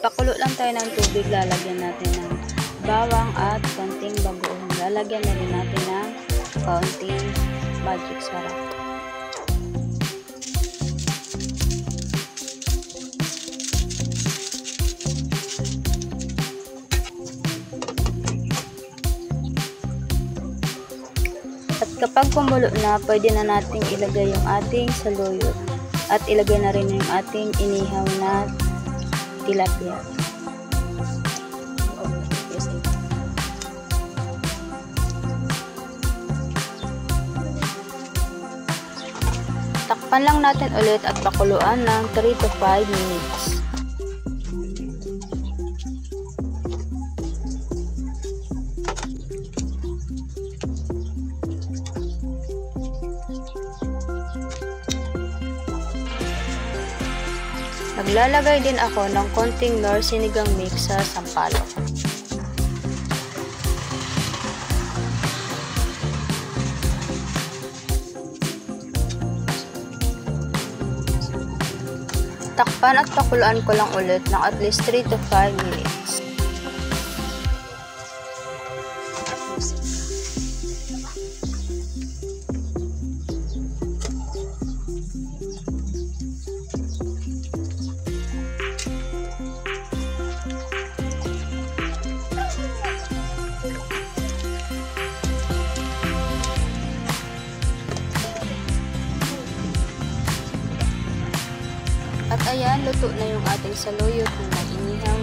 Pakulo lang tayo ng tubig, lalagyan natin ng bawang at konting bagoong. Lalagyan na rin natin ng konting magic sarap. At kapag kumulo na, pwede na natin ilagay yung ating saluyot. At ilagay na rin yung ating inihaw na tilapia. Takpan lang natin ulit at pakuluan ng 3 to 5 minutes. Naglalagay din ako ng konting Knorr sinigang mix sa sampalok. Takpan at pakuluan ko lang ulit ng at least 3 to 5 minutes. At ayan, luto na yung ating saluyot na inihaw